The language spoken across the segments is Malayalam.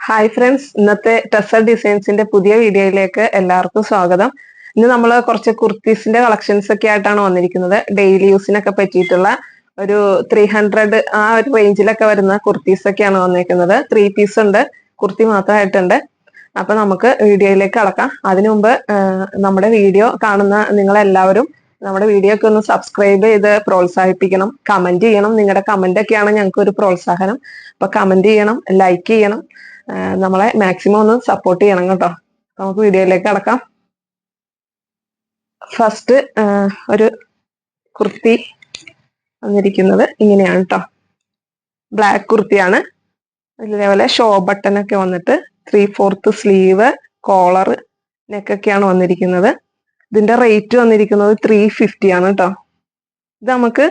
ഹായ് ഫ്രണ്ട്സ്, ഇന്നത്തെ ടെസർ ഡിസൈൻസിന്റെ പുതിയ വീഡിയോയിലേക്ക് എല്ലാവർക്കും സ്വാഗതം. ഇന്ന് നമ്മൾ കുറച്ച് കുർത്തീസിന്റെ കളക്ഷൻസ് ഒക്കെ ആയിട്ടാണ് വന്നിരിക്കുന്നത്. ഡെയിലി യൂസിനൊക്കെ പറ്റിയിട്ടുള്ള ഒരു 300 ആ ഒരു റേഞ്ചിലൊക്കെ വരുന്ന കുർത്തീസ് ഒക്കെയാണ് വന്നിരിക്കുന്നത്. 3 പീസ് ഉണ്ട്, കുർത്തി മാത്രമായിട്ടുണ്ട്. അപ്പൊ നമുക്ക് വീഡിയോയിലേക്ക് കടക്കാം. അതിനു മുമ്പ് നമ്മുടെ വീഡിയോ കാണുന്ന നിങ്ങളെല്ലാവരും നമ്മുടെ വീഡിയോ ഒക്കെ ഒന്ന് സബ്സ്ക്രൈബ് ചെയ്ത് പ്രോത്സാഹിപ്പിക്കണം, കമന്റ് ചെയ്യണം. നിങ്ങളുടെ കമന്റ് ഒക്കെയാണ് ഞങ്ങൾക്ക് ഒരു പ്രോത്സാഹനം. അപ്പൊ കമന്റ് ചെയ്യണം, ലൈക്ക് ചെയ്യണം, നമ്മളെ മാക്സിമം ഒന്ന് സപ്പോർട്ട് ചെയ്യണം കേട്ടോ. നമുക്ക് വീഡിയോയിലേക്ക് കടക്കാം. ഫസ്റ്റ് ഒരു കുർത്തി വന്നിരിക്കുന്നത് ഇങ്ങനെയാണ് കേട്ടോ. ബ്ലാക്ക് കുർത്തിയാണ്. ഇതേപോലെ ഷോ ബട്ടൺ ഒക്കെ വന്നിട്ട് 3/4 സ്ലീവ്, കോളർ, നെക്കൊക്കെയാണ് വന്നിരിക്കുന്നത്. ഇതിന്റെ റേറ്റ് വന്നിരിക്കുന്നത് 350 ആണ് കേട്ടോ. ഇത് നമുക്ക്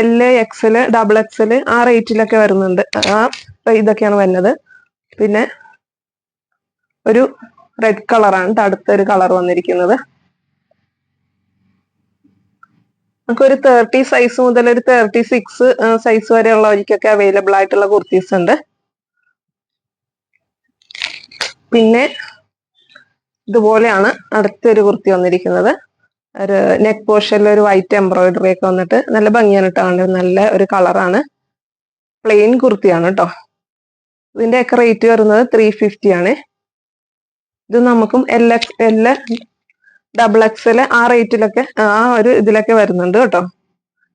L, XL, XXL ആ റേറ്റിലൊക്കെ വരുന്നുണ്ട്. ആ ഇതൊക്കെയാണ് വരുന്നത്. പിന്നെ ഒരു റെഡ് കളറാണ് അടുത്തൊരു കളർ വന്നിരിക്കുന്നത്. നമുക്കൊരു 30 സൈസ് മുതൽ ഒരു 36 സൈസ് വരെയുള്ളവർക്കൊക്കെ അവൈലബിൾ ആയിട്ടുള്ള കുർത്തീസ് ഉണ്ട്. പിന്നെ ഇതുപോലെയാണ് അടുത്തൊരു കുർത്തി വന്നിരിക്കുന്നത്. ഒരു നെക്ക് പോർഷനിൽ ഒരു വൈറ്റ് എംബ്രോയിഡറി ഒക്കെ വന്നിട്ട് നല്ല ഭംഗിയാണ് കേട്ടോ. നല്ല ഒരു കളറാണ്. പ്ലെയിൻ കുർത്തിയാണ് കേട്ടോ. ഇതിന്റെ ഒക്കെ റേറ്റ് വരുന്നത് 350 ആണ്. ഇത് നമുക്കും L, XXL ആ റേറ്റിലൊക്കെ ആ ഒരു ഇതിലൊക്കെ വരുന്നുണ്ട് കേട്ടോ.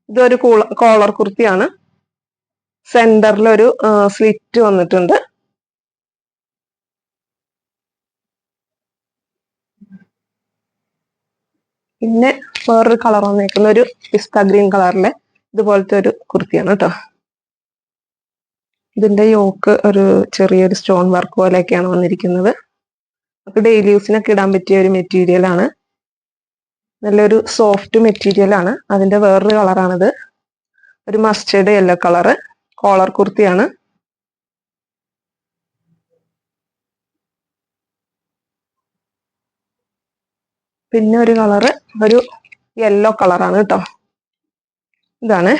ഇതൊരു കോളർ കുർത്തിയാണ്. സെന്ററിൽ ഒരു സ്ലിറ്റ് വന്നിട്ടുണ്ട്. പിന്നെ വേറൊരു കളർ വന്നേക്കുന്ന ഒരു പിസ്ത ഗ്രീൻ കളറിലെ ഇതുപോലത്തെ ഒരു കുർത്തിയാണ് കേട്ടോ. ഇതിന്റെ യോക്ക് ഒരു ചെറിയൊരു സ്റ്റോൺ വർക്ക് പോലെയൊക്കെയാണ് വന്നിരിക്കുന്നത്. നമുക്ക് ഡെയിലി യൂസിനൊക്കെ ഇടാൻ പറ്റിയ ഒരു മെറ്റീരിയൽ ആണ്. നല്ലൊരു സോഫ്റ്റ് മെറ്റീരിയൽ ആണ്. അതിന്റെ വേറൊരു കളറാണിത്. ഒരു മസ്റ്റേർഡ് യെല്ലോ കളറ് കോളർ കുർത്തിയാണ്. പിന്നെ ഒരു കളറ് ഒരു യെല്ലോ കളറാണ് കേട്ടോ. ഇതാണ്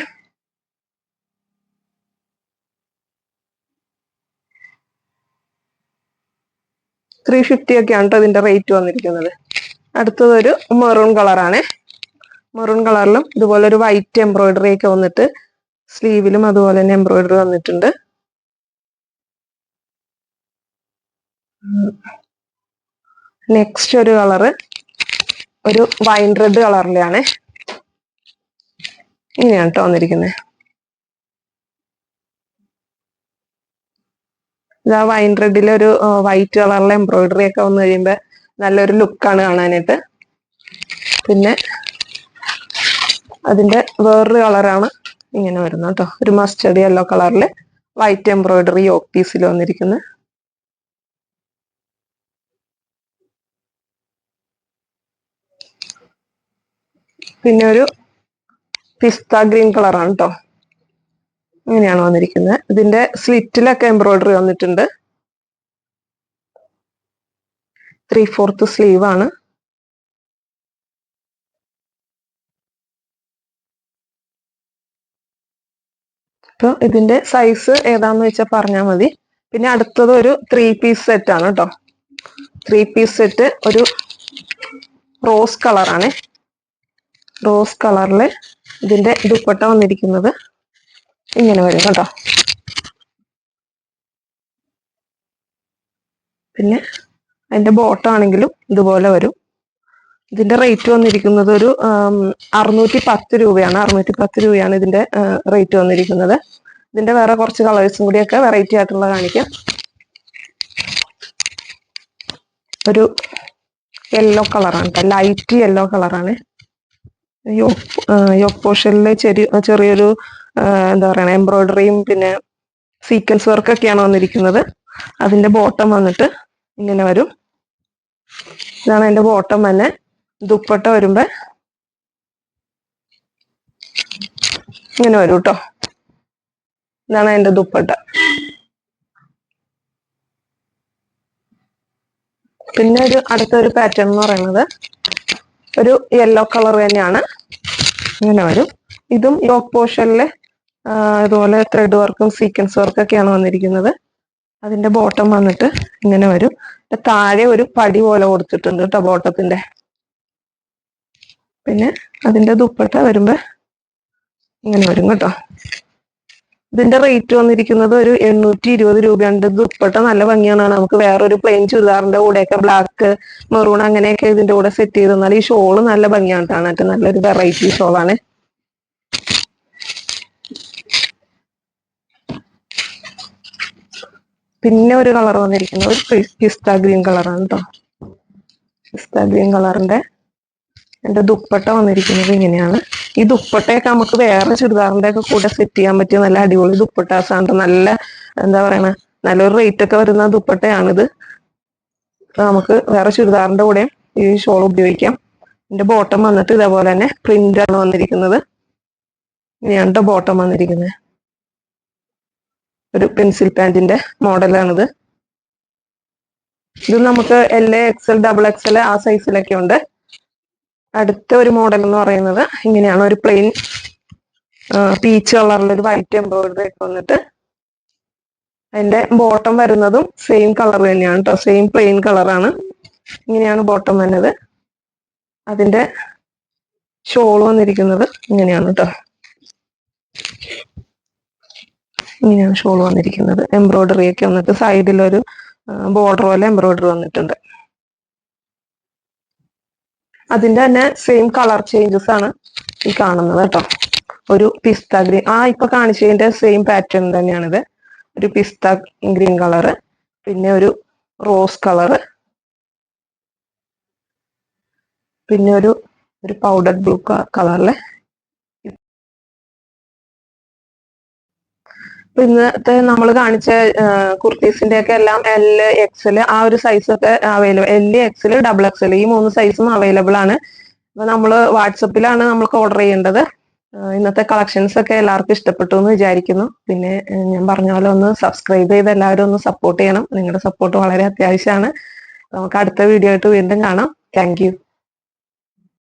350 ഒക്കെയാണ് കേട്ടോ ഇതിന്റെ റേറ്റ് വന്നിരിക്കുന്നത്. അടുത്തത് ഒരു മെറൂൺ കളറാണ്. മെറൂൺ കളറിലും ഇതുപോലെ ഒരു വൈറ്റ് എംബ്രോയിഡറി ഒക്കെ വന്നിട്ട് സ്ലീവിലും അതുപോലെ തന്നെ എംബ്രോയിഡറി വന്നിട്ടുണ്ട്. നെക്സ്റ്റ് ഒരു കളറ് ഒരു വൈൻ റെഡ് കളറിലാണ്. ഇങ്ങനെയാണ് കേട്ടോ വന്നിരിക്കുന്നത്. ഇതാ വൈൻ റെഡിൽ ഒരു വൈറ്റ് കളറിലെ എംബ്രോയിഡറി ഒക്കെ വന്നു കഴിയുമ്പോൾ നല്ലൊരു ലുക്കാണ് കാണാനായിട്ട്. പിന്നെ അതിന്റെ വേറൊരു കളറാണ് ഇങ്ങനെ വരുന്നത് കേട്ടോ. ഒരു മസ്റ്റേർഡ് യെല്ലോ കളറിൽ വൈറ്റ് എംബ്രോയിഡറി യോക്ക് പീസിൽ വന്നിരിക്കുന്നത്. പിന്നെ ഒരു പിസ്ത ഗ്രീൻ കളറാണ് കേട്ടോ. ഇങ്ങനെയാണ് വന്നിരിക്കുന്നത്. ഇതിന്റെ സ്ലിറ്റിലൊക്കെ എംബ്രോയിഡറി വന്നിട്ടുണ്ട്. 3/4 സ്ലീവ് ആണ്. അപ്പൊ ഇതിന്റെ സൈസ് ഏതാന്ന് വെച്ചാൽ പറഞ്ഞാൽ മതി. പിന്നെ അടുത്തത് ഒരു 3 പീസ് സെറ്റ് ആണ് കേട്ടോ. 3 പീസ് സെറ്റ് ഒരു റോസ് കളറാണ്. റോസ് കളറില് ഇതിന്റെ ദുപ്പട്ട വന്നിരിക്കുന്നത് ഇങ്ങനെ വരും കേട്ടോ. പിന്നെ അതിന്റെ ബോട്ടം ആണെങ്കിലും ഇതുപോലെ വരും. ഇതിന്റെ റേറ്റ് വന്നിരിക്കുന്നത് ഒരു 610 രൂപയാണ്. 610 രൂപയാണ് ഇതിന്റെ റേറ്റ് വന്നിരിക്കുന്നത്. ഇതിന്റെ വേറെ കുറച്ച് കളേഴ്സും കൂടിയൊക്കെ വെറൈറ്റി ആയിട്ടുള്ള കാണിക്കാം. ഒരു യെല്ലോ കളറാണ് കേട്ടോ. ലൈറ്റ് യെല്ലോ കളറാണ്. യോക്ക് പോർഷനിലെ ചെറിയൊരു എന്താ പറയണ എംബ്രോയിഡറിയും പിന്നെ സീക്വൻസ് വർക്കൊക്കെയാണ് വന്നിരിക്കുന്നത്. അതിന്റെ ബോട്ടം വന്നിട്ട് ഇങ്ങനെ വരും. ഇതാണ് അതിന്റെ ബോട്ടം തന്നെ. ദുപ്പട്ട വരുമ്പോ ഇങ്ങനെ വരും കേട്ടോ. ഇതാണ് അതിന്റെ ദുപ്പട്ട. പിന്നെ ഒരു അടുത്തൊരു പാറ്റേൺ എന്ന് പറയുന്നത് ഒരു യെല്ലോ കളർ തന്നെയാണ്. ഇങ്ങനെ വരും. ഇതും യോക്ക് പോർഷനിലെ ഇതുപോലെ ത്രെഡ് വർക്കും സീക്വൻസ് വർക്കൊക്കെയാണ് വന്നിരിക്കുന്നത്. അതിന്റെ ബോട്ടം വന്നിട്ട് ഇങ്ങനെ വരും. താഴെ ഒരു പടി പോലെ കൊടുത്തിട്ടുണ്ട് കേട്ടോ ബോട്ടത്തിന്റെ. പിന്നെ അതിന്റെ ദുപ്പട്ട വരുമ്പോ ഇങ്ങനെ വരും കേട്ടോ. ഇതിന്റെ റേറ്റ് വന്നിരിക്കുന്നത് ഒരു 820 രൂപയുണ്ട്. ദുപ്പട്ട നല്ല ഭംഗിയാണ്. നമുക്ക് വേറൊരു പ്ലെയിൻ ചുരിദാറിന്റെ കൂടെയൊക്കെ ബ്ലാക്ക്, മെറൂൺ അങ്ങനെയൊക്കെ ഇതിന്റെ കൂടെ സെറ്റ് ചെയ്ത് തന്നാൽ ഈ ഷോള് നല്ല ഭംഗിയാണ് കാണാനായിട്ട്. നല്ലൊരു വെറൈറ്റി ഷോളാണ്. പിന്നെ ഒരു കളർ വന്നിരിക്കുന്നത് ഒരു പിസ്ത ഗ്രീൻ കളറാണ് കേട്ടോ. പിസ്ത ഗ്രീൻ കളറിന്റെ എന്റെ ദുപ്പട്ട വന്നിരിക്കുന്നത് ഇങ്ങനെയാണ്. ഈ ദുപ്പട്ടയൊക്കെ നമുക്ക് വേറെ ചുരിദാറിന്റെ ഒക്കെ കൂടെ സെറ്റ് ചെയ്യാൻ പറ്റിയ നല്ല അടിപൊളി ദുപ്പട്ടാസാണ്. നല്ല എന്താ പറയണ, നല്ലൊരു റേറ്റ് ഒക്കെ വരുന്ന ദുപ്പട്ടയാണിത്. നമുക്ക് വേറെ ചുരിദാറിന്റെ കൂടെ ഈ ഷോൾ ഉപയോഗിക്കാം. ഇതിന്റെ ബോട്ടം വന്നിട്ട് ഇതേപോലെ തന്നെ പ്രിന്റ് ആണ് വന്നിരിക്കുന്നത്. ഇങ്ങനെയാണ് ബോട്ടം വന്നിരിക്കുന്നത്. ഒരു പെൻസിൽ പാന്റിന്റെ മോഡലാണിത്. ഇത് നമുക്ക് LXL, XXL ആ സൈസിലൊക്കെ ഉണ്ട്. അടുത്ത ഒരു മോഡൽ എന്ന് പറയുന്നത് ഇങ്ങനെയാണ്. ഒരു പ്ലെയിൻ പീച്ച് കളറിൽ ഒരു വൈറ്റ് എംബ്രോയിഡറി ഒക്കെ വന്നിട്ട് അതിന്റെ ബോട്ടം വരുന്നതും സെയിം കളർ തന്നെയാണ് കേട്ടോ. സെയിം പ്ലെയിൻ കളറാണ്. ഇങ്ങനെയാണ് ബോട്ടം വരുന്നത്. അതിന്റെ ഷോൾ വന്നിരിക്കുന്നത് ഇങ്ങനെയാണ് കേട്ടോ. ഇങ്ങനെയാണ് ഷോൾ വന്നിരിക്കുന്നത്. എംബ്രോയിഡറി ഒക്കെ വന്നിട്ട് സൈഡിലൊരു ബോർഡർ പോലെ എംബ്രോയിഡറി വന്നിട്ടുണ്ട്. അതിന്റെ തന്നെ സെയിം കളർ ചേഞ്ചസ് ആണ് ഈ കാണുന്നത് കേട്ടോ. ഒരു പിസ്ത ഗ്രീൻ, ഇപ്പൊ കാണിച്ചതിന്റെ സെയിം പാറ്റേൺ തന്നെയാണിത്. ഒരു പിസ്ത ഗ്രീൻ കളറ്, പിന്നെ ഒരു റോസ് കളറ്, പിന്നെ ഒരു പൗഡർ ബ്ലൂ കളറിലെ. ഇന്നത്തെ നമ്മൾ കാണിച്ച കുർത്തീസിന്റെ ഒക്കെ എല്ലാം LXL ആ ഒരു സൈസ് ഒക്കെ അവൈലബിൾ. LXL, XXL ഈ 3 സൈസും അവൈലബിൾ ആണ്. അപ്പൊ നമ്മള് വാട്സപ്പിലാണ് നമ്മൾക്ക് ഓർഡർ ചെയ്യേണ്ടത്. ഇന്നത്തെ കളക്ഷൻസ് ഒക്കെ എല്ലാവർക്കും ഇഷ്ടപ്പെട്ടു എന്ന് വിചാരിക്കുന്നു. പിന്നെ ഞാൻ പറഞ്ഞ പോലെ ഒന്ന് സബ്സ്ക്രൈബ് ചെയ്ത് എല്ലാവരും ഒന്ന് സപ്പോർട്ട് ചെയ്യണം. നിങ്ങളുടെ സപ്പോർട്ട് വളരെ അത്യാവശ്യമാണ്. നമുക്ക് അടുത്ത വീഡിയോ ആയിട്ട് വീണ്ടും കാണാം. Thank you.